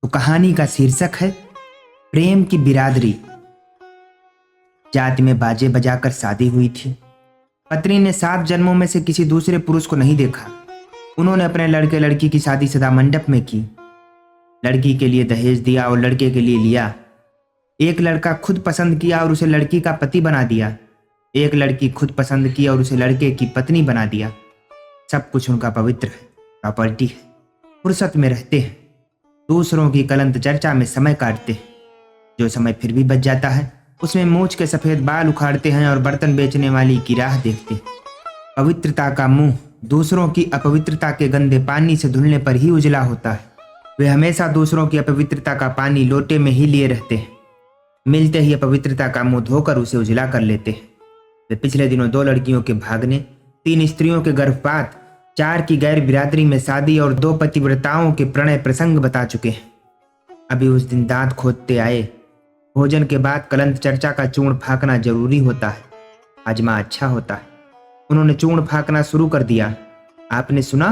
तो कहानी का शीर्षक है प्रेम की बिरादरी। जाति में बाजे बजाकर शादी हुई थी। पत्नी ने 7 जन्मों में से किसी दूसरे पुरुष को नहीं देखा। उन्होंने अपने लड़के लड़की की शादी सदा मंडप में की। लड़की के लिए दहेज दिया और लड़के के लिए लिया। एक लड़का खुद पसंद किया और उसे लड़की का पति बना दिया। एक लड़की खुद पसंद की और उसे लड़के की पत्नी बना दिया। सब कुछ उनका पवित्र है, प्रॉपर्टी है। फुर्सत में रहते हैं, दूसरों की कलंत चर्चा में समय काटते हैं। जो समय फिर भी बच जाता है उसमें मूछ के सफेद बाल उखाड़ते हैं और बर्तन बेचने वाली की राह देखते हैं। पवित्रता का मुंह दूसरों की अपवित्रता के गंदे पानी से धुलने पर ही उजला होता है। वे हमेशा दूसरों की अपवित्रता का पानी लोटे में ही लिए रहते हैं। मिलते ही अपवित्रता का मुंह धोकर उसे उजला कर लेते हैं। वे पिछले दिनों 2 लड़कियों के भागने, 3 स्त्रियों के गर्भपात, 4 की गैर बिरादरी में शादी और 2 पतिव्रताओं के प्रणय प्रसंग बता चुके हैं। अभी उस दिन दांत खोदते आए। भोजन के बाद कलंत चर्चा का चूर्ण फाँकना जरूरी होता है। हजमा अच्छा होता है। उन्होंने चूर्ण फाँकना शुरू कर दिया। आपने सुना,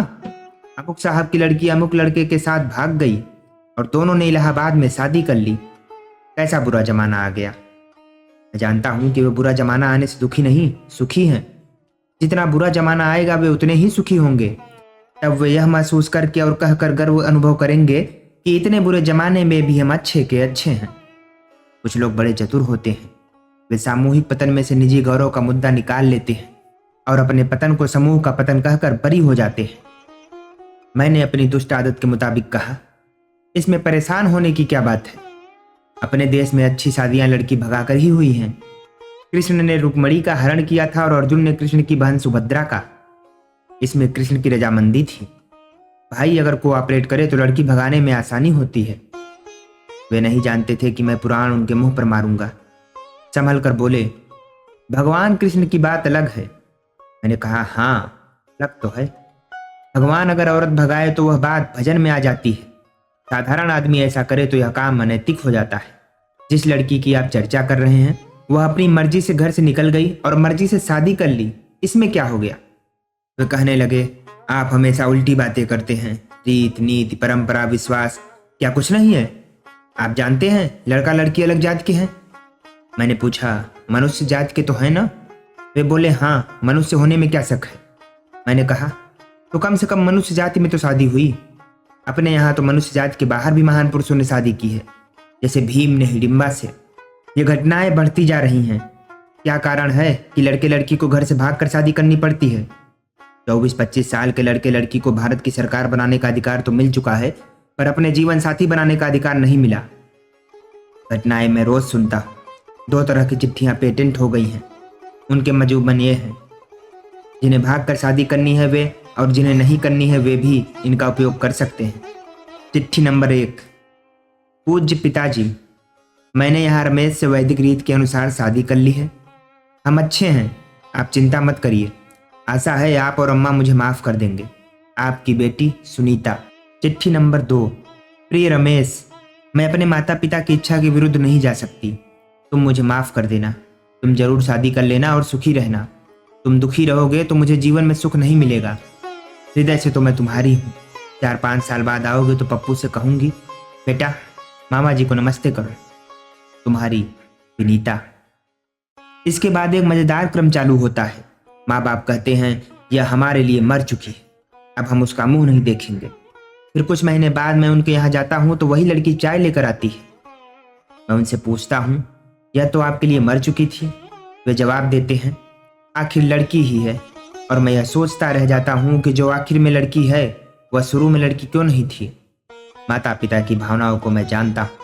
अमुक साहब की लड़की अमुक लड़के के साथ भाग गई और दोनों ने इलाहाबाद में शादी कर ली। कैसा बुरा जमाना आ गया। मैं जानता हूं कि वे बुरा जमाना आने से दुखी नहीं, सुखी हैं। जितना बुरा जमाना आएगा वे उतने ही सुखी होंगे। तब वे यह महसूस करके और कहकर गर्व अनुभव करेंगे कि इतने बुरे जमाने में भी हम अच्छे के अच्छे हैं। कुछ लोग बड़े चतुर होते हैं। वे सामूहिक पतन में से निजी गौरव का मुद्दा निकाल लेते हैं और अपने पतन को समूह का पतन कहकर बरी हो जाते हैं। मैंने अपनी दुष्ट आदत के मुताबिक कहा, इसमें परेशान होने की क्या बात है। अपने देश में अच्छी शादियां लड़की भगाकर ही हुई हैं। कृष्ण ने रुक्मणी का हरण किया था और अर्जुन ने कृष्ण की बहन सुभद्रा का। इसमें कृष्ण की रजामंदी थी। भाई अगर कोऑपरेट करे तो लड़की भगाने में आसानी होती है। वे नहीं जानते थे कि मैं पुराण उनके मुंह पर मारूंगा। संभल कर बोले, भगवान कृष्ण की बात अलग है। मैंने कहा, हाँ अलग तो है। भगवान अगर औरत भगाए तो वह बात भजन में आ जाती है। साधारण आदमी ऐसा करे तो यह काम अनैतिक हो जाता है। जिस लड़की की आप चर्चा कर रहे हैं वह अपनी मर्जी से घर से निकल गई और मर्जी से शादी कर ली। इसमें क्या हो गया। वे कहने लगे, आप हमेशा उल्टी बातें करते हैं। रीत नीति परंपरा विश्वास क्या कुछ नहीं है। आप जानते हैं लड़का लड़की अलग जात के हैं। मैंने पूछा, मनुष्य जात के तो है ना। वे बोले, हाँ मनुष्य होने में क्या शक है। मैंने कहा, तो कम से कम मनुष्य जाति में तो शादी हुई। अपने यहाँ तो मनुष्य जाति के बाहर भी महान पुरुषों ने शादी की है, जैसे भीम ने हिडिंबा से। ये घटनाएं बढ़ती जा रही हैं। क्या कारण है कि लड़के लड़की को घर से भागकर शादी करनी पड़ती है। 24-25 साल के लड़के लड़की को भारत की सरकार बनाने का अधिकार तो मिल चुका है, पर अपने जीवन साथी बनाने का अधिकार नहीं मिला। घटनाएं मैं रोज सुनता हूँ। 2 तरह की चिट्ठियां पेटेंट हो गई हैं। उनके मजूबन ये हैं, जिन्हें भागकर शादी करनी है वे और जिन्हें नहीं करनी है वे भी इनका उपयोग कर सकते हैं। चिट्ठी नंबर 1। पूज्य पिताजी, मैंने यहाँ रमेश से वैदिक रीत के अनुसार शादी कर ली है। हम अच्छे हैं, आप चिंता मत करिए। आशा है आप और अम्मा मुझे माफ कर देंगे। आपकी बेटी सुनीता। चिट्ठी नंबर 2। प्रिय रमेश, मैं अपने माता पिता की इच्छा के विरुद्ध नहीं जा सकती। तुम मुझे माफ कर देना। तुम जरूर शादी कर लेना और सुखी रहना। तुम दुखी रहोगे तो मुझे जीवन में सुख नहीं मिलेगा। हृदय से तो मैं तुम्हारी हूँ। 4-5 साल बाद आओगे तो पप्पू से कहूंगी, बेटा मामा जी को नमस्ते करो। तुम्हारी विनीता। इसके बाद एक मजेदार क्रम चालू होता है। माँ बाप कहते हैं, यह हमारे लिए मर चुकी है, अब हम उसका मुंह नहीं देखेंगे। फिर कुछ महीने बाद मैं उनके यहाँ जाता हूँ तो वही लड़की चाय लेकर आती है। मैं उनसे पूछता हूँ, यह तो आपके लिए मर चुकी थी। वे जवाब देते हैं, आखिर लड़की ही है। और मैं यह सोचता रह जाता हूँ कि जो आखिर में लड़की है वह शुरू में लड़की क्यों नहीं थी। माता पिता की भावनाओं को मैं जानता हूँ।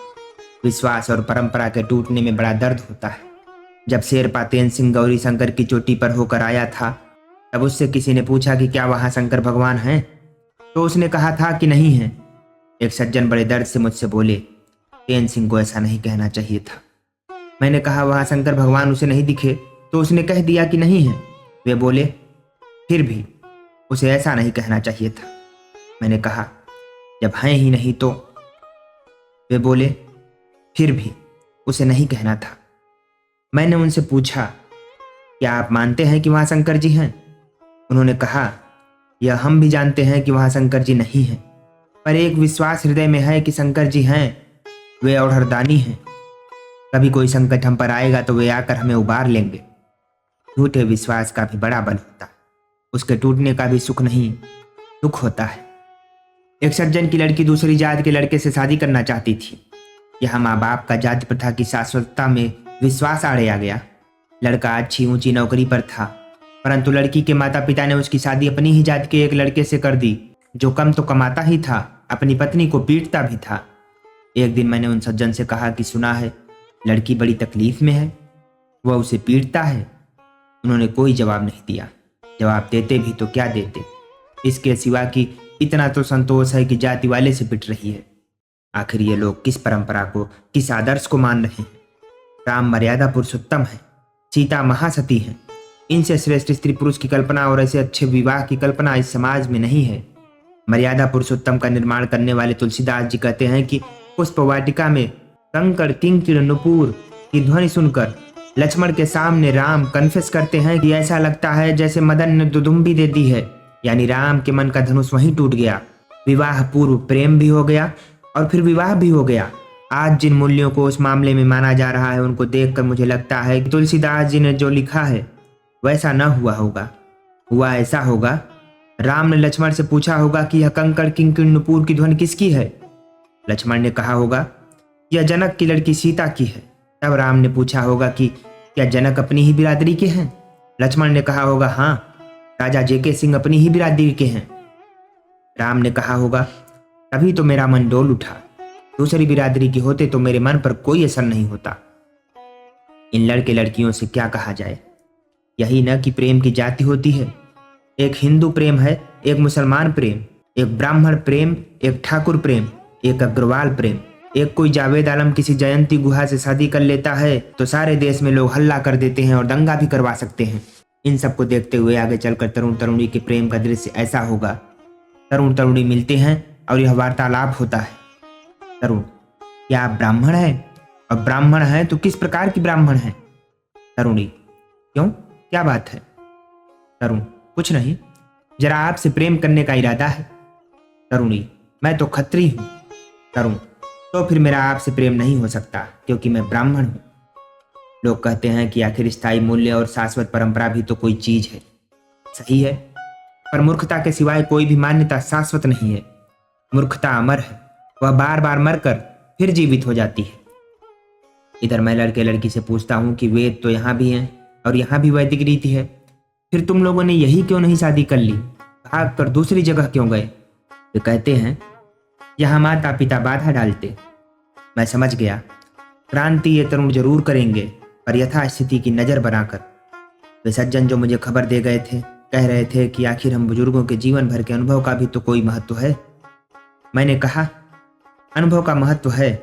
विश्वास और परंपरा के टूटने में बड़ा दर्द होता है। जब शेरपा तेन सिंह गौरी शंकर की चोटी पर होकर आया था तब उससे किसी ने पूछा कि क्या वहाँ शंकर भगवान हैं, तो उसने कहा था कि नहीं है। एक सज्जन बड़े दर्द से मुझसे बोले, तेन सिंह को ऐसा नहीं कहना चाहिए था। मैंने कहा, वहाँ शंकर भगवान उसे नहीं दिखे, तो उसने कह दिया कि नहीं है। वे बोले, फिर भी उसे ऐसा नहीं कहना चाहिए था। मैंने कहा, जब हैं ही नहीं तो। वे बोले, फिर भी उसे नहीं कहना था। मैंने उनसे पूछा, क्या आप मानते हैं कि वहाँ शंकर जी हैं। उन्होंने कहा, यह हम भी जानते हैं कि वहाँ शंकर जी नहीं हैं, पर एक विश्वास हृदय में है कि शंकर जी हैं, वे औढ़रदानी हैं। कभी कोई संकट हम पर आएगा तो वे आकर हमें उबार लेंगे। झूठे विश्वास का भी बड़ा बल होता है, उसके टूटने का भी सुख नहीं दुख होता है। एक सज्जन की लड़की दूसरी जात के लड़के से शादी करना चाहती थी। यह माँ बाप का जाति प्रथा की शाश्वतता में विश्वास आड़े आ गया। लड़का अच्छी ऊंची नौकरी पर था, परंतु लड़की के माता पिता ने उसकी शादी अपनी ही जाति के एक लड़के से कर दी, जो कम तो कमाता ही था, अपनी पत्नी को पीटता भी था। एक दिन मैंने उन सज्जन से कहा कि सुना है लड़की बड़ी तकलीफ में है, वह उसे पीटता है। उन्होंने कोई जवाब नहीं दिया। जवाब देते भी तो क्या देते, इसके सिवा कि इतना तो संतोष है कि जाति वाले से पिट रही है। आखिर ये लोग किस परंपरा को, किस आदर्श को मान रहे हैं? राम मर्यादा पुरुषोत्तम है, सीता महासती है। इनसे श्रेष्ठ स्त्री पुरुष की कल्पना और ऐसे अच्छे विवाह की कल्पना इस समाज में नहीं है। मर्यादा पुरुषोत्तम का निर्माण करने वाले तुलसीदास जी कहते हैं कि पुष्प वाटिका में कंकड़ किंकिड़ नुपुर की ध्वनि सुनकर लक्ष्मण के सामने राम कन्फेस करते हैं कि ऐसा लगता है जैसे मदन ने दुदुम्बी दे दी है, यानी राम के मन का धनुष वहीं टूट गया। विवाह पूर्व प्रेम भी हो गया और फिर विवाह भी हो गया। आज जिन मूल्यों को उस मामले में माना जा रहा है उनको देखकर मुझे लगता है कि तुलसीदास जी ने जो लिखा है वैसा न हुआ होगा। हुआ ऐसा होगा, राम ने लक्ष्मण से पूछा होगा कि यह कंकड़ किंकिड़ नुपुर की ध्वनि किसकी है। लक्ष्मण ने कहा होगा यह जनक की लड़की सीता की है। तब राम ने पूछा होगा कि क्या जनक अपनी ही बिरादरी के हैं। लक्ष्मण ने कहा होगा हाँ, राजा जेके सिंह अपनी ही बिरादरी के हैं। राम ने कहा होगा तभी तो मेरा मन डोल उठा, दूसरी बिरादरी के होते तो मेरे मन पर कोई असर नहीं होता। इन लड़के लड़कियों से क्या कहा जाए? यही न कि प्रेम की जाति होती है। एक हिंदू प्रेम है, एक मुसलमान प्रेम, एक ब्राह्मण प्रेम, एक ठाकुर प्रेम, एक अग्रवाल प्रेम। एक कोई जावेद आलम किसी जयंती गुहा से शादी कर लेता है तो सारे देश में लोग हल्ला कर देते हैं और दंगा भी करवा सकते हैं। इन सबको देखते हुए आगे चलकर तरुण तरुणी के प्रेम का दृश्य ऐसा होगा। तरुण तरुणी मिलते हैं और यह वार्तालाप होता है। तरुण, क्या आप ब्राह्मण हैं? और ब्राह्मण हैं तो किस प्रकार की ब्राह्मण हैं? तरुणी, क्यों, क्या बात है? तरुण, कुछ नहीं, जरा आपसे प्रेम करने का इरादा है। तरुणी, मैं तो खत्री हूं। तरुण, तो फिर मेरा आपसे प्रेम नहीं हो सकता क्योंकि मैं ब्राह्मण हूं। लोग कहते हैं कि आखिर स्थायी मूल्य और शाश्वत परंपरा भी तो कोई चीज है। सही है, पर मूर्खता के सिवाय कोई भी मान्यता शाश्वत नहीं है। मूर्खता अमर है, वह बार बार मरकर फिर जीवित हो जाती है। इधर मैं लड़के लड़की से पूछता हूं कि वेद तो यहाँ भी हैं और यहाँ भी वैदिक रीति है, फिर तुम लोगों ने यही क्यों नहीं शादी कर ली, भाग कर दूसरी जगह क्यों गए? वे कहते हैं यहाँ माता पिता बाधा डालते। मैं समझ गया, क्रांति ये तरुण जरूर करेंगे, पर यथास्थिति की नजर बनाकर। वे सज्जन जो मुझे खबर दे गए थे कह रहे थे कि आखिर हम बुजुर्गों के जीवन भर के अनुभव का भी तो कोई महत्व है। मैंने कहा अनुभव का महत्व है,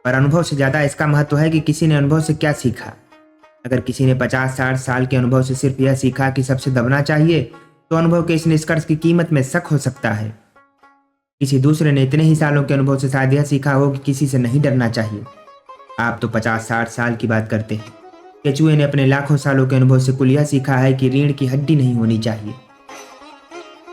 पर अनुभव से ज्यादा इसका महत्व है कि किसी ने अनुभव से क्या सीखा। अगर किसी ने 50-60 साल के अनुभव से सिर्फ यह सीखा कि सबसे दबना चाहिए, तो अनुभव के इस निष्कर्ष की कीमत में शक हो सकता है। किसी दूसरे ने इतने ही सालों के अनुभव से शायद यह सीखा हो कि किसी से नहीं डरना चाहिए। आप तो 50-60 साल की बात करते हैं। केचुए ने अपने लाखों सालों के अनुभव से कुल यह सीखा है कि रीढ़ की हड्डी नहीं होनी चाहिए।